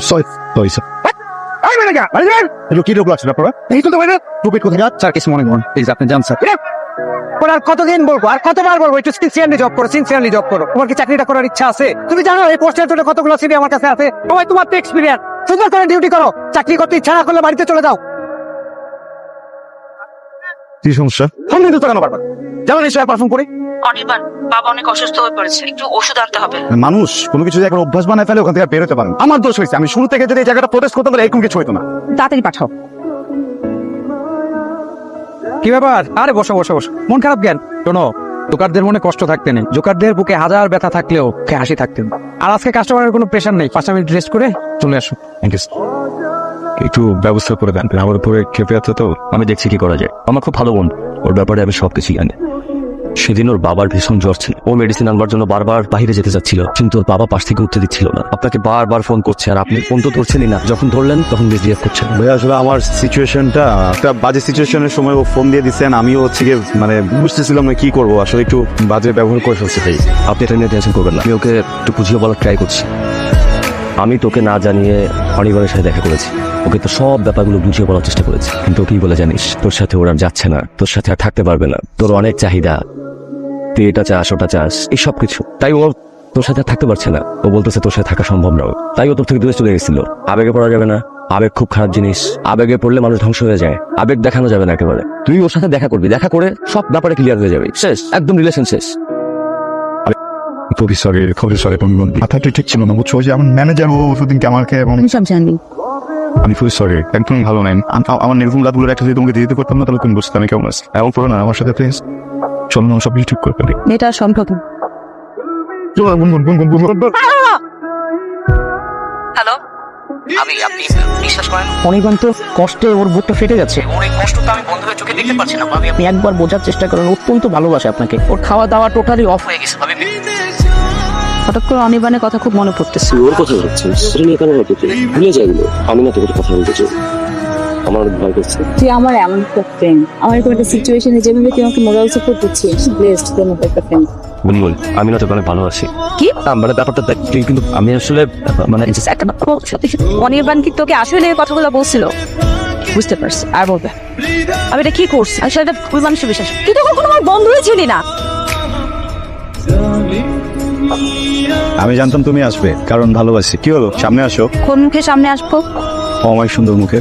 Sorry sorry sir কি লোক লাগছিল আপনারা এই তো না টুপিট কোথায় স্যার কিছু মনে করুন প্লিজ আপনি যান স্যার। আর কতদিন বলবো আর কতবার বলবো একটু সিনসিয়ারলি জব করো, সিনসিয়ারলি জব করো। তোমার কি চাকরিটা করার ইচ্ছা আছে? তুমি জানো এই পোস্টের জন্য কতগুলো সিভি আমার কাছে আছে। সবাই তোমার তো এক্সপিরিয়েন্স, সুন্দর করে ডিউটি করো। চাকরি করতে ইচ্ছা না করলে বাড়িতে চলে যাও। কি সমস্যা? ফোন দিতে কেন বারবার? যেমন এই সময় পারফর্ম করি। অনির্বাণ, বাবা অনেক অসুস্থ হয়ে পড়েছে, একটু ওষুধ আনতে হবে। মানুষ কোনো কিছু একবার অভ্যাস বানায় ফেলে ওখান থেকে বেরোতে পারেন। আমার দোষ হয়েছে, আমি শুরু থেকে যদি এই জায়গাটা প্রোটেস্ট করতে পারি এরকম কিছু হইতো না। তাড়াতাড়ি পাঠাও। কি ব্যাপার? আরে বসো বসো বসো, মন খারাপ কেন? শোনো, জোকারদের মনে কষ্ট থাকতে নেই, জোকারদের বুকে হাজার ব্যথা থাকলেও হাসি থাকতে নেই। আর আজকে কাস্টমারের কোনো প্রেশার নেই, 5 মিনিট রেস্ট করে চলে আসো। Thank you. একটু ব্যবস্থা করে দেন, আমার উপরে খেপে আছে তো। আমি দেখছি কি করা যায়। আমার খুব ভালো বোন, ওর ব্যাপারে আমি সবকিছু জানি। সেদিন ওর বাবার ভীষণ জ্বর ছিল, ও মেডিসিন আনবার জন্য বারবার বাইরে যেতে চাচ্ছিল, কিন্তু ওর বাবা পাশ থেকে উঠতে দিচ্ছিল না। আপনাকে বারবার ফোন করছে আর আপনি ফোন তো ধরছেনই না, যখন ধরলেন তখন মিসবিহেভ করছেন। ভাই আসলে আমার সিচুয়েশনটা একটা বাজে সিচুয়েশনের সময় ও ফোন দিয়ে দিচ্ছেন, আমিও হচ্ছে গিয়ে মানে বুঝতেছিলাম না কি করবো, আসলে একটু বাজে ব্যবহার করে ফেলছে। ভাই আপনি এটা নিয়ে টেনশন করবেন না, আমি ওকে একটু বুঝিয়ে বলার ট্রাই করছি। আমি তোকে না জানিয়ে অনির্বাণের সাথে দেখা করেছি, ওকে তো সব ব্যাপারগুলো বুঝিয়ে বলার চেষ্টা করেছি, কিন্তু কি বলে জানিস, তোর সাথে ওরা যাচ্ছে না, তোর সাথে আর থাকতে পারবে না। তোর অনেক চাহিদা, তুই এটা চাস ওটা চাস, এই সব কিছু, তাই ও তোর সাথে আর থাকতে পারছে না। ও বলতেছে তোর সাথে থাকা সম্ভব না, তাই ও তোর থেকে দূরে চলে গেছিল। আবেগে পড়া যাবে না, আবেগ খুব খারাপ জিনিস, আবেগে পড়লে মানুষ ধ্বংস হয়ে যায়। আবেগ দেখানো যাবে না একেবারে। তুই ওর সাথে দেখা করবি, দেখা করে সব ব্যাপারে ক্লিয়ার হয়ে যাবে, শেষ, একদম রিলেশন শেষ। খুবই সরি মাথাটা ঠিক ছিল না, বুঝছো? যে আমার ম্যানেজার ও ওষুধদিনকে আমাকে আমি সব জানি। আমি খুবই সরি, একদম ভালো নাই। আমার নির্ভুল রাতগুলোর একটা যদি তোমাকে দিয়ে দিতে পারতাম না, তাহলে তুমি বুঝতে আমি কেমন আছি। এমন করো না আমার সাথে প্লিজ, চলো না সব কিছু ঠিক করে ফেলি। এটা সম্ভব না। হ্যালো, আপনি বিশ্বাস করেন অনির্বাণ তো কষ্টে ওর বুকটা ফেটে যাচ্ছে। ওর এই কষ্ট তো আমি বন্ধ হয়ে চোখে দেখতে পাচ্ছি না। ভাবি আপনি একবার বোঝার চেষ্টা করেন, অত্যন্ত ভালোবাসে আপনাকে। ওর খাওয়া দাওয়া টোটালি অফ হয়ে গেছে ভাবি। হঠাৎ করে অনির্বাণের কথা খুব মনে পড়তেছে। ওর কথা ভাবছিস, ভুলে যাইগুলো। আমি না তোকে কথা বলতে চাই, আমার অনেক ভয় করছে। তুই আমার এমন একটা ফ্রেন্ড, আমার কোনো একটা সিচুয়েশনে যেভাবে তুই আমাকে মোরাল সাপোর্ট দিচ্ছিস, ব্লেসড তোর মতো একটা ফ্রেন্ড। বুলবুল, আমি না তোকে অনেক ভালোবাসি। কি? মানে ব্যাপারটা দেখ, কিন্তু আমি আসলে মানে একটা অনির্বাণ কি তোকে আসলে এই কথাগুলো বলছিল? বুঝতে পারছি, আর বলবে আমি এটা কি করছি? আসলে এটা ওই মানুষের বিশ্বাস। তুই তো কখনো আমার বন্ধুই ছিলি না। আমি জানতাম তুমি আসবে, কারণ ভালোবাসি। কি হলো, সামনে আসো। কোন মুখে সামনে আসবো? আমার সুন্দর মুখে।